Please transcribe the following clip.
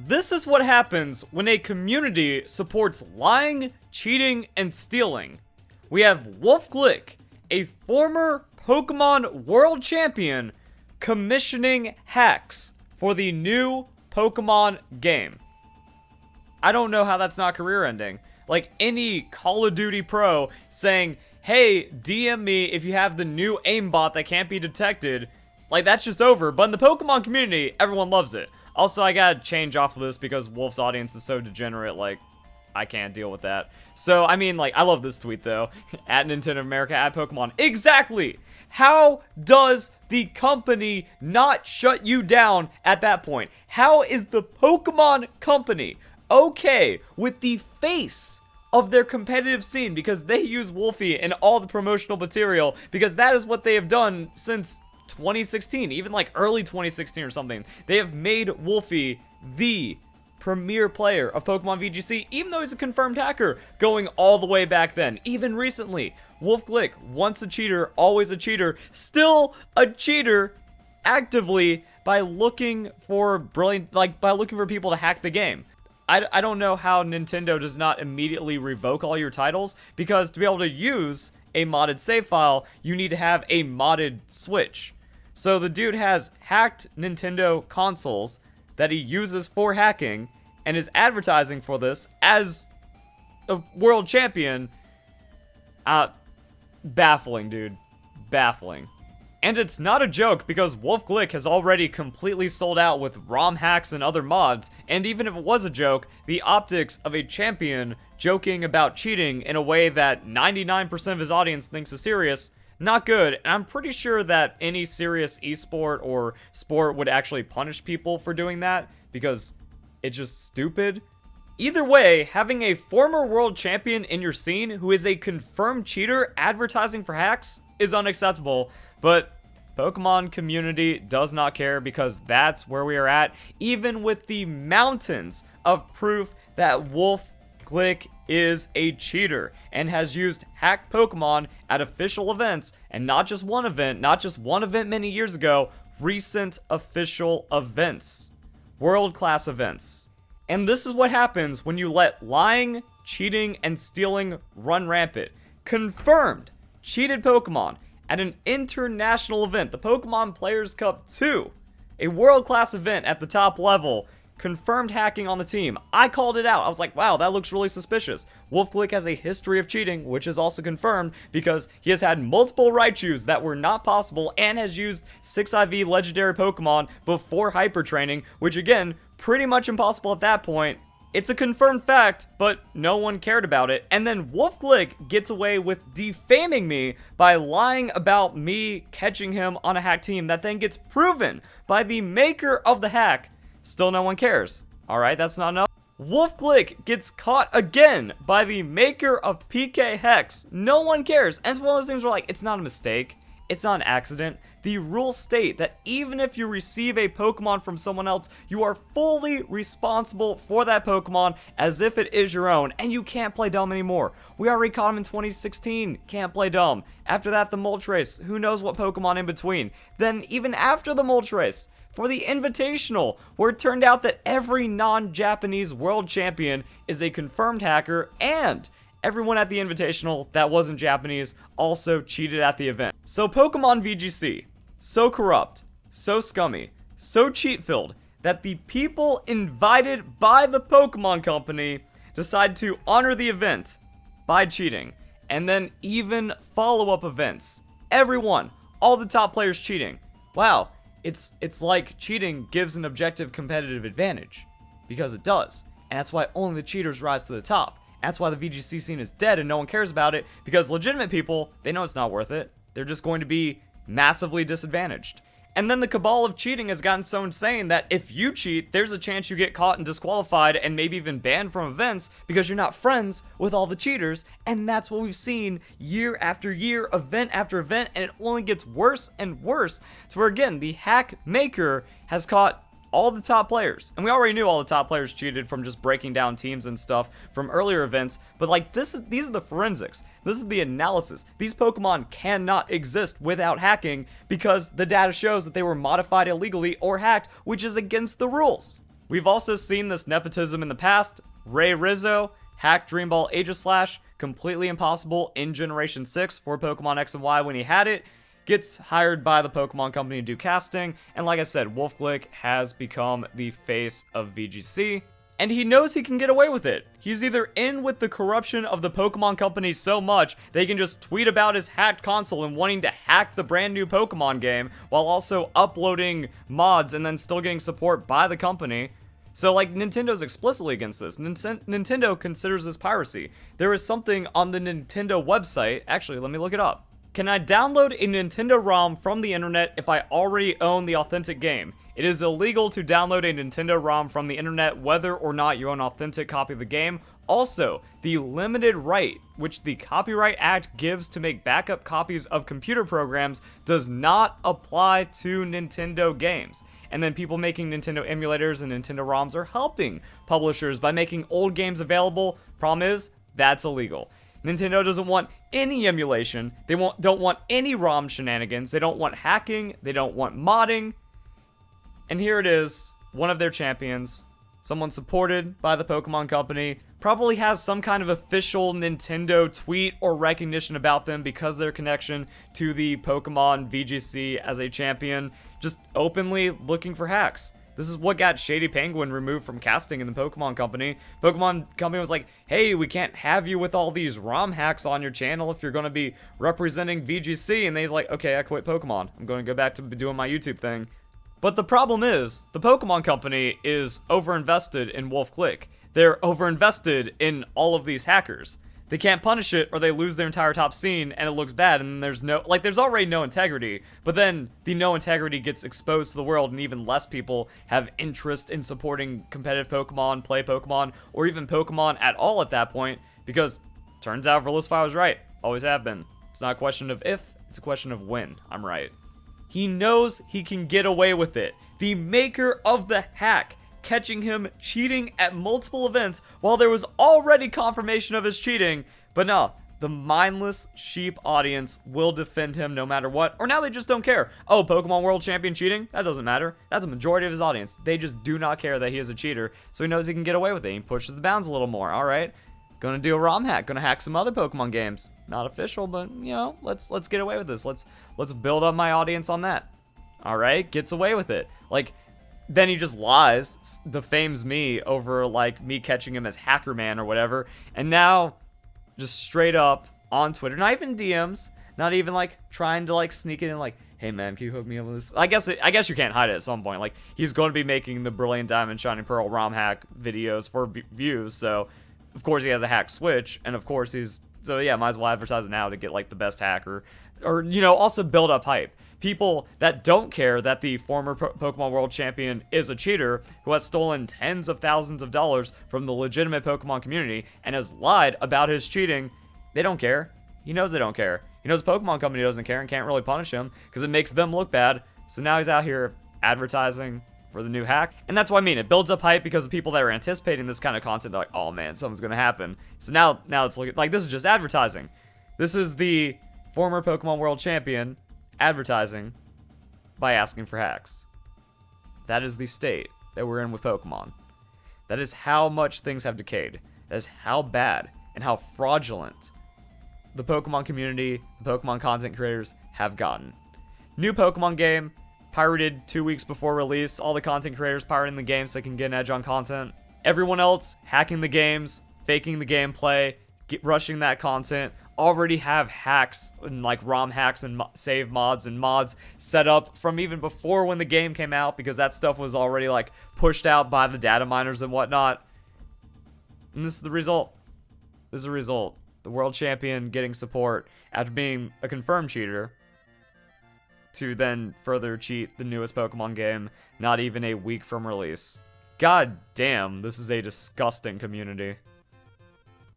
This is what happens when a community supports lying, cheating, and stealing. We have Wolfe Glick, a former Pokemon World Champion, commissioning hacks for the new Pokemon game. I don't know how that's not career ending. Like any Call of Duty pro saying, hey, DM me if you have the new aimbot that can't be detected. Like, that's just over. But in the Pokemon community, everyone loves it. Also, I gotta change off of this because Wolfe's audience is so degenerate, like, I can't deal with that. So, I mean, like, I love this tweet, though. At Nintendo America, at Pokemon. Exactly! How does the company not shut you down at that point? How is the Pokemon company okay with the face of their competitive scene because they use Wolfey in all the promotional material because that is what they have done since 2016, even like early 2016 or something. They have made Wolfey the premier player of Pokemon VGC, even though he's a confirmed hacker, going all the way back then. Even recently, Wolfe Glick, once a cheater, always a cheater, still a cheater actively by looking for people to hack the game. I don't know how Nintendo does not immediately revoke all your titles, because to be able to use a modded save file, you need to have a modded Switch. So the dude has hacked Nintendo consoles that he uses for hacking and is advertising for this as a world champion. Baffling, dude. Baffling. And it's not a joke because Wolfe Glick has already completely sold out with ROM hacks and other mods, and even if it was a joke, the optics of a champion joking about cheating in a way that 99% of his audience thinks is serious, not good. And I'm pretty sure that any serious esport or sport would actually punish people for doing that because it's just stupid. Either way, having a former world champion in your scene who is a confirmed cheater advertising for hacks is unacceptable. But Pokemon community does not care because that's where we are at, even with the mountains of proof that Wolfe Glick is a cheater and has used hacked Pokemon at official events, and not just one event many years ago, recent official events, world-class events. And this is what happens when you let lying, cheating, and stealing run rampant. Confirmed cheated Pokemon at an international event, the Pokemon Players Cup 2, a world-class event at the top level, confirmed hacking on the team. I called it out. I was like, wow, that looks really suspicious. Wolfe Glick has a history of cheating, which is also confirmed because he has had multiple Raichus that were not possible and has used 6IV legendary Pokemon before hyper training, which again, pretty much impossible at that point. It's a confirmed fact, but no one cared about it. And then Wolfe Glick gets away with defaming me by lying about me catching him on a hack team that then gets proven by the maker of the hack. Still no one cares. Alright, that's not enough. Wolfe Glick gets caught again by the maker of PK Hex. No one cares. And it's one of those things where, like, it's not a mistake. It's not an accident. The rules state that even if you receive a Pokemon from someone else, you are fully responsible for that Pokemon as if it is your own, and you can't play dumb anymore. We already caught him in 2016, can't play dumb. After that, the Moltres, who knows what Pokemon in between. Then even after the Moltres, for the Invitational, where it turned out that every non-Japanese world champion is a confirmed hacker, and everyone at the Invitational that wasn't Japanese also cheated at the event. So Pokemon VGC, so corrupt, so scummy, so cheat-filled, that the people invited by the Pokemon Company decide to honor the event by cheating. And then even follow-up events. Everyone, all the top players cheating. Wow, it's like cheating gives an objective competitive advantage. Because it does. And that's why only the cheaters rise to the top. That's why the VGC scene is dead and no one cares about it, because legitimate people, they know it's not worth it. They're just going to be massively disadvantaged. And then the cabal of cheating has gotten so insane that if you cheat, there's a chance you get caught and disqualified and maybe even banned from events because you're not friends with all the cheaters. And that's what we've seen year after year, event after event, and it only gets worse and worse. To where again, the hack maker has caught all the top players, and we already knew all the top players cheated from just breaking down teams and stuff from earlier events, but like these are the forensics, this is the analysis. These Pokemon cannot exist without hacking because the data shows that they were modified illegally or hacked, which is against the rules. We've also seen this nepotism in the past. Ray Rizzo hacked Dream Ball Aegislash, completely impossible in Generation 6 for Pokemon X and Y when he had it. Gets hired by the Pokemon Company to do casting, and like I said, Wolfe Glick has become the face of VGC, and he knows he can get away with it. He's either in with the corruption of the Pokemon Company so much they can just tweet about his hacked console and wanting to hack the brand new Pokemon game while also uploading mods and then still getting support by the company. So, like, Nintendo's explicitly against this. Nintendo considers this piracy. There is something on the Nintendo website. Actually, let me look it up. Can I download a Nintendo ROM from the internet if I already own the authentic game? It is illegal to download a Nintendo ROM from the internet whether or not you own an authentic copy of the game. Also, the limited right which the Copyright Act gives to make backup copies of computer programs does not apply to Nintendo games. And then people making Nintendo emulators and Nintendo ROMs are helping publishers by making old games available. Problem is, that's illegal. Nintendo doesn't want any emulation. They don't want any ROM shenanigans. They don't want hacking. They don't want modding. And here it is, one of their champions, someone supported by the Pokemon Company, probably has some kind of official Nintendo tweet or recognition about them because of their connection to the Pokemon VGC as a champion, just openly looking for hacks. This is what got Shady Penguin removed from casting in the Pokemon Company. Pokemon Company was like, hey, we can't have you with all these ROM hacks on your channel if you're going to be representing VGC. And he's like, okay, I quit Pokemon. I'm going to go back to doing my YouTube thing. But the problem is, the Pokemon Company is overinvested in Wolfe Glick. They're overinvested in all of these hackers. They can't punish it or they lose their entire top scene and it looks bad and there's already no integrity, but then the no integrity gets exposed to the world and even less people have interest in supporting competitive Pokemon, play Pokemon, or even Pokemon at all at that point, because turns out Verlisify was right. Always have been. It's not a question of if, it's a question of when I'm right. He knows he can get away with it. The maker of the hack catching him cheating at multiple events while there was already confirmation of his cheating. But no, the mindless sheep audience will defend him no matter what. Or now they just don't care. Oh, Pokemon World Champion cheating? That doesn't matter. That's a majority of his audience. They just do not care that he is a cheater, so he knows he can get away with it. He pushes the bounds a little more. All right, gonna do a ROM hack. Gonna hack some other Pokemon games. Not official, but you know, let's get away with this. Let's build up my audience on that. All right, gets away with it. Like, then he just lies, defames me over, like, me catching him as Hacker Man or whatever. And now, just straight up on Twitter, not even DMs, not even, like, trying to, like, sneak it in, like, hey, man, can you hook me up with this? I guess you can't hide it at some point. Like, he's going to be making the Brilliant Diamond Shining Pearl ROM hack videos for views, so, of course, he has a hack Switch, and, of course, so, yeah, might as well advertise it now to get, like, the best hacker. Or, you know, also build up hype. People that don't care that the former Pokemon World Champion is a cheater who has stolen tens of thousands of dollars from the legitimate Pokemon community and has lied about his cheating, they don't care. He knows they don't care. He knows the Pokemon Company doesn't care and can't really punish him because it makes them look bad. So now he's out here advertising for the new hack. And that's what I mean. It builds up hype because the people that are anticipating this kind of content, they're like, oh man, something's going to happen. So now it's looking like this is just advertising. This is the former Pokemon World Champion advertising by asking for hacks. That is the state that we're in with Pokemon. That is how much things have decayed. That is how bad and how fraudulent the Pokemon community, the Pokemon content creators have gotten. New Pokemon game, pirated 2 weeks before release. All the content creators pirating the game so they can get an edge on content. Everyone else hacking the games, faking the gameplay, rushing that content. Already have hacks and like ROM hacks and save mods and mods set up from even before when the game came out because that stuff was already like pushed out by the data miners and whatnot. And this is the result. This is the result. The world champion getting support after being a confirmed cheater to then further cheat the newest Pokemon game not even a week from release. God damn, this is a disgusting community.